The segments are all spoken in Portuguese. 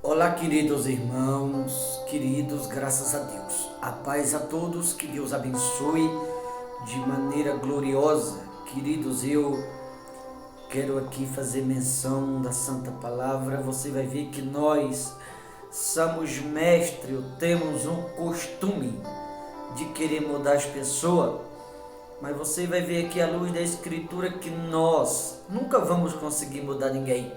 Olá, queridos irmãos, queridos, graças a Deus. A paz a todos, que Deus abençoe de maneira gloriosa. Queridos, eu quero aqui fazer menção da Santa Palavra. Você vai ver que nós somos mestres, temos um costume de querer mudar as pessoas, mas você vai ver aqui à luz da Escritura que nós nunca vamos conseguir mudar ninguém,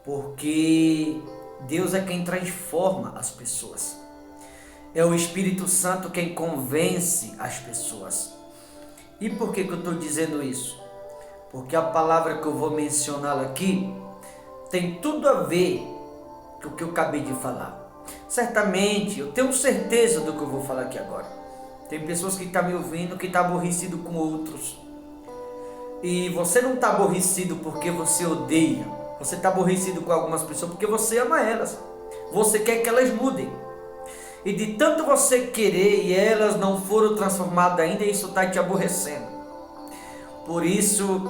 porque Deus é quem transforma as pessoas. É o Espírito Santo quem convence as pessoas. E por que eu estou dizendo isso? Porque a palavra que eu vou mencionar aqui tem tudo a ver com o que eu acabei de falar. Certamente, eu tenho certeza do que eu vou falar aqui agora. Tem pessoas que estão me ouvindo que estão aborrecido com outros. E você não está aborrecido porque você odeia. Você está aborrecido com algumas pessoas porque você ama elas. Você quer que elas mudem. E de tanto você querer e elas não foram transformadas ainda, isso está te aborrecendo. Por isso,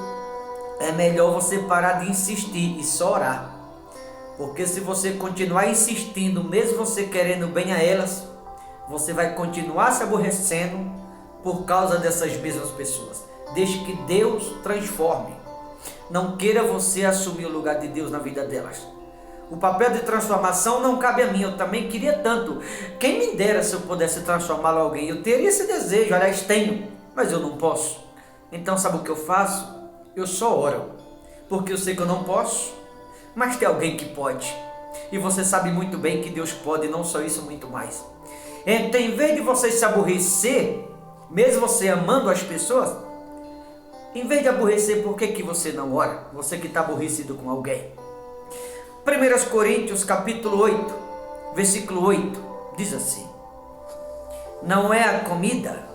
é melhor você parar de insistir e só orar. Porque se você continuar insistindo, mesmo você querendo bem a elas, você vai continuar se aborrecendo por causa dessas mesmas pessoas. Deixe que Deus transforme. Não queira você assumir o lugar de Deus na vida delas. O papel de transformação não cabe a mim. Eu também queria tanto. Quem me dera se eu pudesse transformar alguém. Eu teria esse desejo, aliás tenho, mas eu não posso. Então sabe o que eu faço? Eu só oro, porque eu sei que eu não posso, mas tem alguém que pode. E você sabe muito bem que Deus pode, não só isso, muito mais. Então, em vez de você se aborrecer, mesmo você amando as pessoas, em vez de aborrecer, por que você não ora? Você que está aborrecido com alguém. 1 Coríntios capítulo 8, versículo 8, diz assim: não é a comida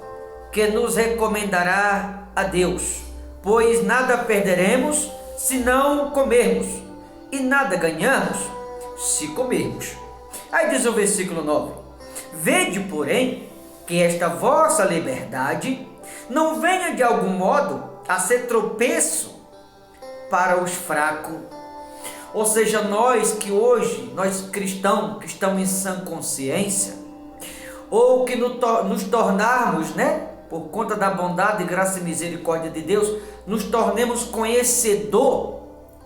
que nos recomendará a Deus, pois nada perderemos se não comermos, e nada ganhamos se comermos. Aí diz o versículo 9: vede, porém, que esta vossa liberdade não venha de algum modo a ser tropeço para os fracos. Ou seja, nós que hoje, nós cristãos que estamos em sã consciência, ou que nos tornarmos, por conta da bondade, graça e misericórdia de Deus, nos tornemos conhecedor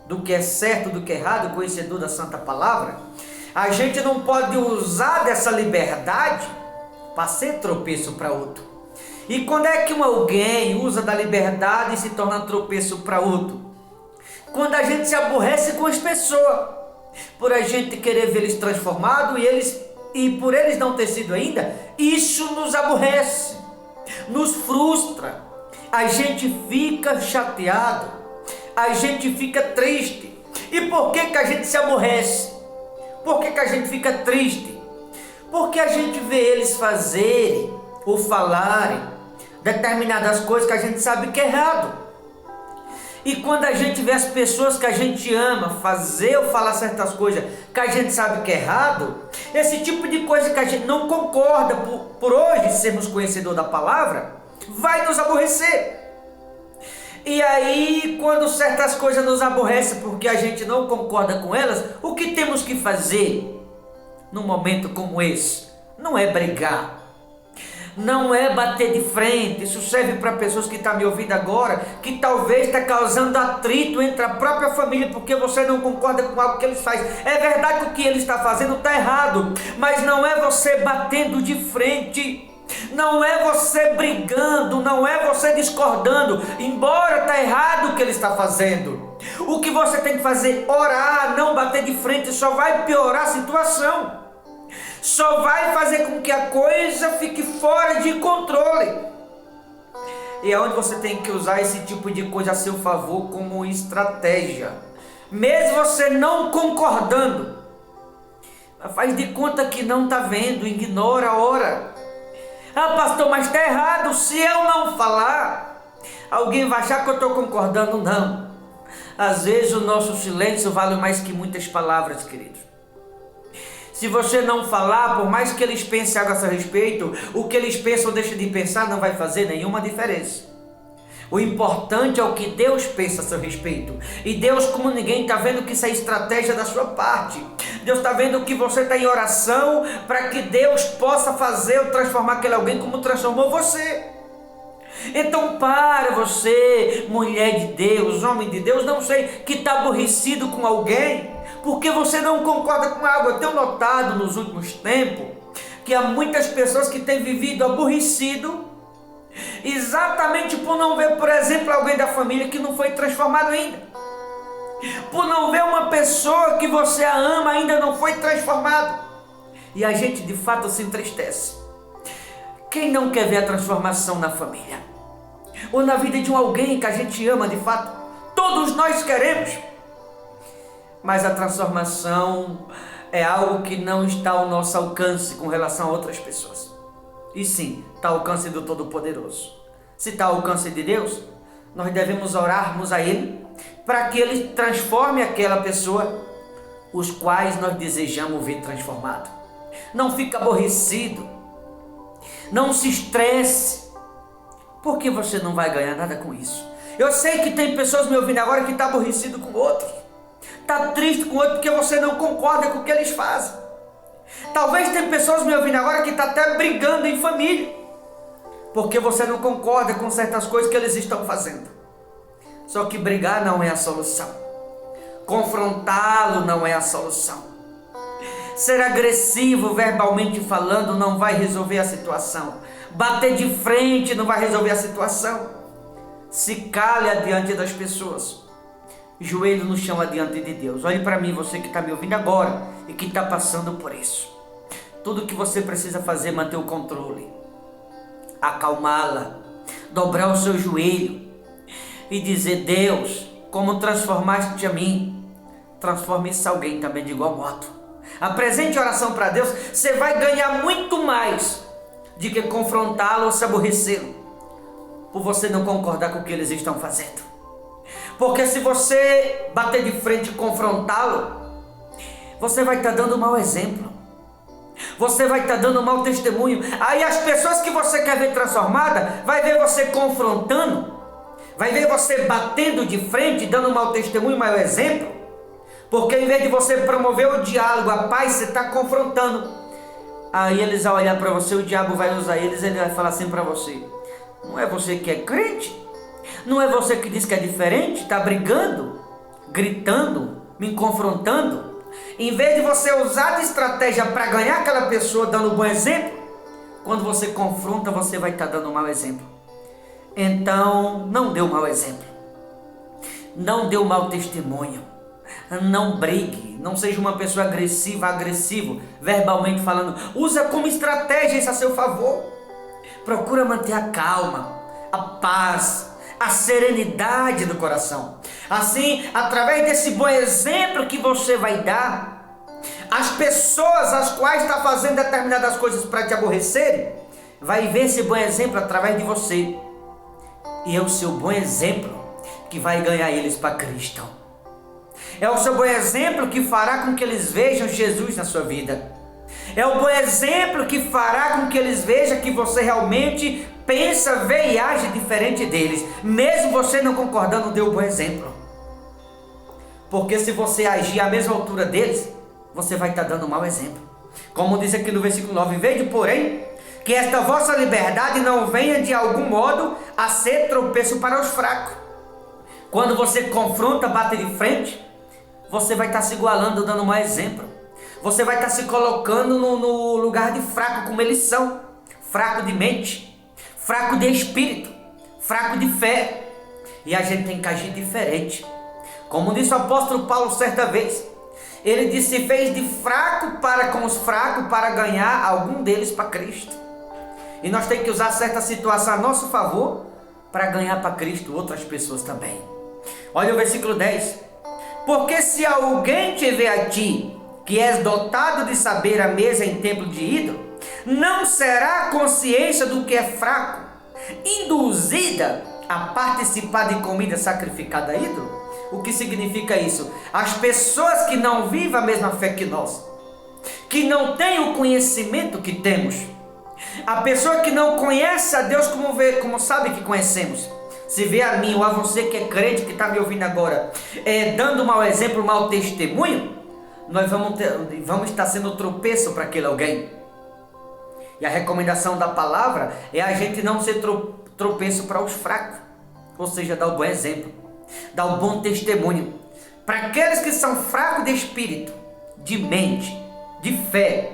do que é certo, do que é errado, conhecedor da Santa Palavra, a gente não pode usar dessa liberdade para ser tropeço para outro. E quando é que alguém usa da liberdade e se torna tropeço para outro? Quando a gente se aborrece com as pessoas, por a gente querer ver eles transformados e por eles não ter sido ainda, isso nos aborrece, nos frustra, a gente fica chateado, a gente fica triste. E por que a gente se aborrece? Por que a gente fica triste? Porque a gente vê eles fazerem ou falarem determinadas coisas que a gente sabe que é errado. E quando a gente vê as pessoas que a gente ama fazer ou falar certas coisas que a gente sabe que é errado, esse tipo de coisa que a gente não concorda por hoje sermos conhecedor da palavra, vai nos aborrecer. E aí, quando certas coisas nos aborrecem porque a gente não concorda com elas, o que temos que fazer num momento como esse? Não é brigar, não é bater de frente. Isso serve para pessoas que estão me ouvindo agora, que talvez está causando atrito entre a própria família, porque você não concorda com algo que eles fazem. É verdade que o que ele está fazendo está errado, mas não é você batendo de frente, não é você brigando, não é você discordando, embora está errado o que ele está fazendo. O que você tem que fazer? Orar, não bater de frente, só vai piorar a situação. Só vai fazer com que a coisa fique fora de controle. E é onde você tem que usar esse tipo de coisa a seu favor como estratégia. Mesmo você não concordando, faz de conta que não está vendo, ignora a hora. Ah, pastor, mas está errado. Se eu não falar, alguém vai achar que eu estou concordando. Não. Às vezes o nosso silêncio vale mais que muitas palavras, queridos. Se você não falar, por mais que eles pensem algo a seu respeito, o que eles pensam ou deixam de pensar não vai fazer nenhuma diferença. O importante é o que Deus pensa a seu respeito. E Deus, como ninguém, está vendo que isso é estratégia da sua parte. Deus está vendo que você está em oração para que Deus possa fazer ou transformar aquele alguém como transformou você. Então para você, mulher de Deus, homem de Deus, não sei, que está aborrecido com alguém, porque você não concorda com algo. Eu tenho notado nos últimos tempos que há muitas pessoas que têm vivido aborrecido, exatamente por não ver, por exemplo, alguém da família que não foi transformado ainda, por não ver uma pessoa que você a ama ainda não foi transformado, e a gente de fato se entristece. Quem não quer ver a transformação na família ou na vida de um alguém que a gente ama de fato? Todos nós queremos, mas a transformação é algo que não está ao nosso alcance com relação a outras pessoas. E sim, está ao alcance do Todo-Poderoso. Se está ao alcance de Deus, nós devemos orarmos a Ele para que Ele transforme aquela pessoa, os quais nós desejamos ver transformado. Não fique aborrecido, não se estresse, porque você não vai ganhar nada com isso. Eu sei que tem pessoas me ouvindo agora que estão aborrecido com outros, está triste com outro porque você não concorda com o que eles fazem. Talvez tem pessoas me ouvindo agora que estão até brigando em família, porque você não concorda com certas coisas que eles estão fazendo. Só que brigar não é a solução. Confrontá-lo não é a solução. Ser agressivo verbalmente falando não vai resolver a situação. Bater de frente não vai resolver a situação. Se cale diante das pessoas. Joelho no chão diante de Deus. Olhe para mim, você que está me ouvindo agora e que está passando por isso. Tudo que você precisa fazer é manter o controle, acalmá-la, dobrar o seu joelho e dizer: Deus, como transformaste a mim, transforme esse alguém também de igual modo. Apresente oração para Deus, você vai ganhar muito mais de que confrontá-lo ou se aborrecê-lo, por você não concordar com o que eles estão fazendo. Porque se você bater de frente e confrontá-lo, você vai estar dando um mau exemplo. Você vai estar dando um mau testemunho. Aí as pessoas que você quer ver transformada, vai ver você confrontando, vai ver você batendo de frente, dando um mau testemunho, um mau exemplo. Porque em vez de você promover o diálogo, a paz, você está confrontando. Aí eles vão olhar para você, o diabo vai usar eles, ele vai falar assim para você: não é você que é crente? Não é você que diz que é diferente? Está brigando, gritando, me confrontando. Em vez de você usar de estratégia para ganhar aquela pessoa dando um bom exemplo, quando você confronta, você vai estar dando um mau exemplo. Então, não dê um mau exemplo. Não dê um mau testemunho. Não brigue. Não seja uma pessoa agressiva, agressivo, verbalmente falando. Usa como estratégia isso a seu favor. Procura manter a calma, a paz, a serenidade do coração. Assim, através desse bom exemplo que você vai dar, as pessoas as quais está fazendo determinadas coisas para te aborrecerem, vai ver esse bom exemplo através de você. E é o seu bom exemplo que vai ganhar eles para Cristo. É o seu bom exemplo que fará com que eles vejam Jesus na sua vida. É o bom exemplo que fará com que eles vejam que você realmente pensa, vê e age diferente deles. Mesmo você não concordando, dê o bom exemplo. Porque se você agir à mesma altura deles, você vai estar dando um mau exemplo. Como diz aqui no versículo 9: veja, porém, que esta vossa liberdade não venha de algum modo a ser tropeço para os fracos. Quando você confronta, bate de frente, você vai estar se igualando, dando um mau exemplo. Você vai estar se colocando no lugar de fraco, como eles são. Fraco de mente, fraco de espírito, fraco de fé. E a gente tem que agir diferente. Como disse o apóstolo Paulo certa vez, ele disse: fez de fraco para com os fracos, para ganhar algum deles para Cristo. E nós temos que usar certa situação a nosso favor, para ganhar para Cristo outras pessoas também. Olha o versículo 10. Porque se alguém te vê a ti, que és dotado de saber a mesa em templo de ídolo, não será a consciência do que é fraco induzida a participar de comida sacrificada a ídolo? O que significa isso? As pessoas que não vivem a mesma fé que nós, que não têm o conhecimento que temos, a pessoa que não conhece a Deus como sabe que conhecemos, se vê a mim ou a você que é crente, que está me ouvindo agora, dando mau exemplo, mau testemunho, nós vamos estar sendo tropeço para aquele alguém. E a recomendação da palavra é a gente não ser tropeço para os fracos, ou seja, dar o bom exemplo, dar o bom testemunho para aqueles que são fracos de espírito, de mente, de fé.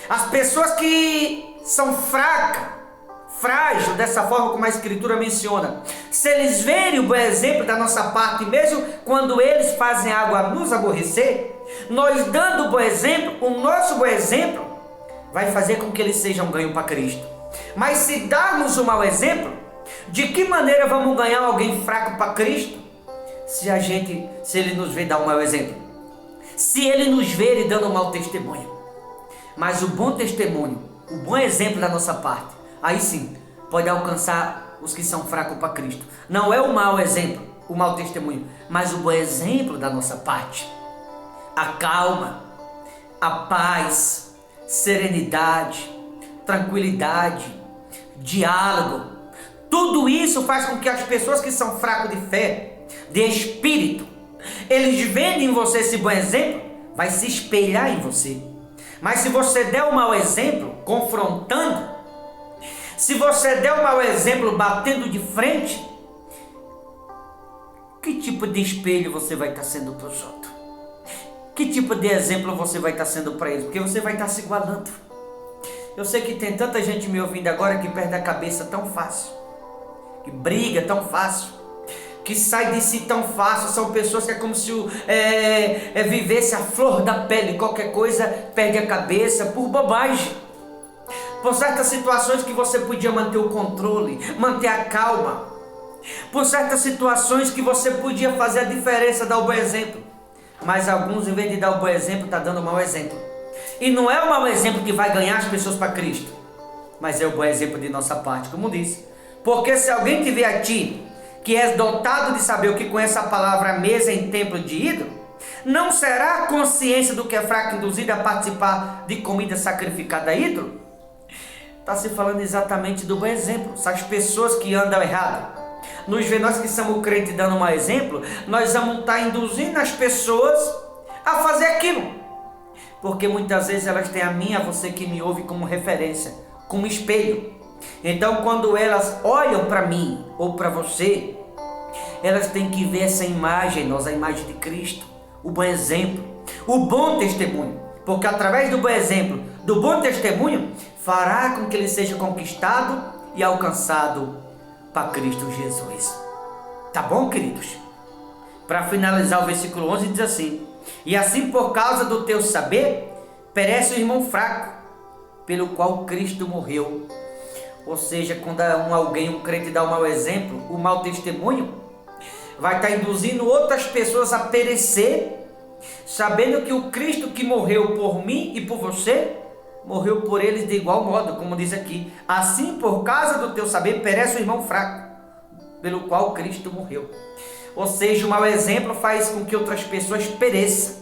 As pessoas que são fracas, frágil, dessa forma como a Escritura menciona, se eles verem o bom exemplo da nossa parte, mesmo quando eles fazem algo a nos aborrecer, nós dando o bom exemplo, o nosso bom exemplo vai fazer com que eles sejam ganho para Cristo. Mas se darmos um mau exemplo, de que maneira vamos ganhar alguém fraco para Cristo? Se ele nos vê dar um mau exemplo, se ele nos ver dando um mau testemunho. Mas o bom testemunho, o bom exemplo da nossa parte, aí sim, pode alcançar os que são fracos para Cristo. Não é o mau exemplo, o mau testemunho, mas o bom exemplo da nossa parte. A calma, a paz, serenidade, tranquilidade, diálogo. Tudo isso faz com que as pessoas que são fracos de fé, de espírito, eles vendo em você esse bom exemplo, vai se espelhar em você. Mas se você der um mau exemplo, confrontando, se você der um mau exemplo batendo de frente, que tipo de espelho você vai estar sendo para os outros? Que tipo de exemplo você vai estar sendo para eles? Porque você vai estar se igualando. Eu sei que tem tanta gente me ouvindo agora que perde a cabeça tão fácil, que briga tão fácil, que sai de si tão fácil. São pessoas que é como se vivesse a flor da pele, qualquer coisa perde a cabeça por bobagem, por certas situações que você podia manter o controle, manter a calma, por certas situações que você podia fazer a diferença, dar o bom exemplo. Mas alguns, em vez de dar o bom exemplo, está dando o mau exemplo. E não é o mau exemplo que vai ganhar as pessoas para Cristo, mas é o bom exemplo de nossa parte, como disse. Porque se alguém te vê a ti, que és dotado de saber o que conhece a palavra mesa em templo de ídolo, não será a consciência do que é fraco induzido a participar de comida sacrificada a ídolo? Está se falando exatamente do bom exemplo. Essas pessoas que andam errado, nos vê nós que somos crentes dando um mau exemplo, nós vamos estar induzindo as pessoas a fazer aquilo. Porque muitas vezes elas têm a mim, a você que me ouve, como referência, como espelho. Então quando elas olham para mim ou para você, elas têm que ver essa imagem, a imagem de Cristo, o bom exemplo, o bom testemunho. Porque através do bom exemplo, do bom testemunho, fará com que ele seja conquistado e alcançado para Cristo Jesus. Tá bom, queridos? Para finalizar, o versículo 11 diz assim: e assim, por causa do teu saber, perece o irmão fraco, pelo qual Cristo morreu. Ou seja, quando um crente dá um mau exemplo, o mau testemunho, vai estar induzindo outras pessoas a perecer, sabendo que o Cristo que morreu por mim e por você, morreu por eles de igual modo, como diz aqui. Assim, por causa do teu saber, perece o irmão fraco, pelo qual Cristo morreu. Ou seja, o mau exemplo faz com que outras pessoas pereçam,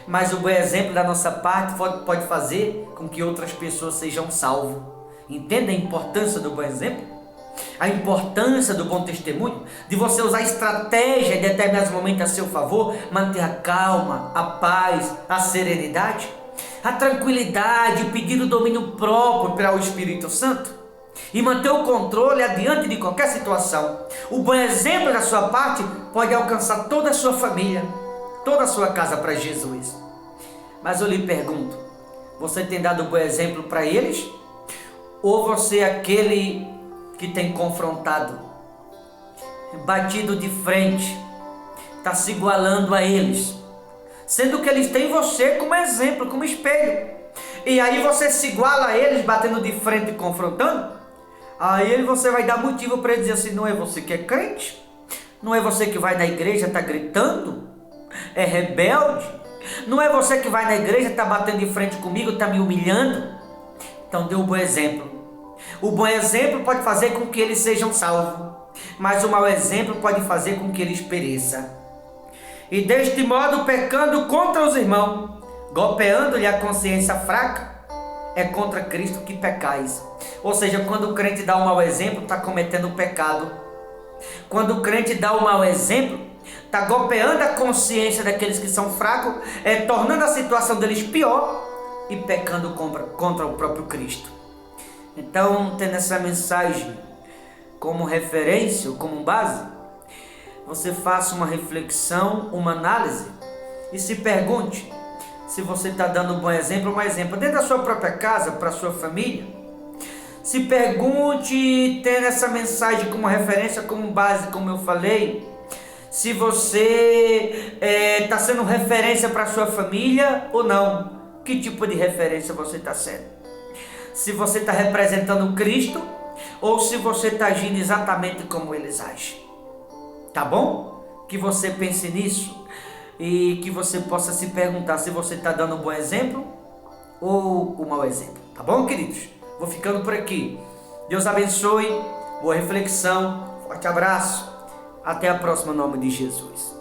mas o bom exemplo da nossa parte pode fazer com que outras pessoas sejam salvas. Entende a importância do bom exemplo? A importância do bom testemunho, de você usar estratégia em determinados momentos a seu favor, manter a calma, a paz, a serenidade, a tranquilidade, pedir o domínio próprio para o Espírito Santo e manter o controle adiante de qualquer situação. O bom exemplo da sua parte pode alcançar toda a sua família, toda a sua casa para Jesus. Mas eu lhe pergunto, você tem dado um bom exemplo para eles? Ou você é aquele que tem confrontado, batido de frente, está se igualando a eles, sendo que eles têm você como exemplo, como espelho, e aí você se iguala a eles, batendo de frente e confrontando? Aí você vai dar motivo para ele dizer assim: não é você que é crente? Não é você que vai na igreja, está gritando? É rebelde? Não é você que vai na igreja, está batendo de frente comigo, está me humilhando? Então dê um bom exemplo. O bom exemplo pode fazer com que eles sejam salvos, mas o mau exemplo pode fazer com que eles pereçam. E deste modo, pecando contra os irmãos, golpeando-lhe a consciência fraca, é contra Cristo que pecais. Ou seja, quando o crente dá um mau exemplo, está cometendo pecado Quando o crente dá o mau exemplo, está golpeando a consciência daqueles que são fracos, tornando a situação deles pior e pecando contra o próprio Cristo. Então, tendo essa mensagem como referência, como base, você faça uma reflexão, uma análise e se pergunte se você está dando um bom exemplo ou mau exemplo dentro da sua própria casa, para a sua família. Se pergunte, tendo essa mensagem como referência, como base, como eu falei, se você está sendo referência para a sua família ou não. Que tipo de referência você está sendo? Se você está representando Cristo ou se você está agindo exatamente como eles agem. Tá bom? Que você pense nisso e que você possa se perguntar se você está dando um bom exemplo ou um mau exemplo. Tá bom, queridos? Vou ficando por aqui. Deus abençoe, boa reflexão, forte abraço. Até a próxima, em nome de Jesus.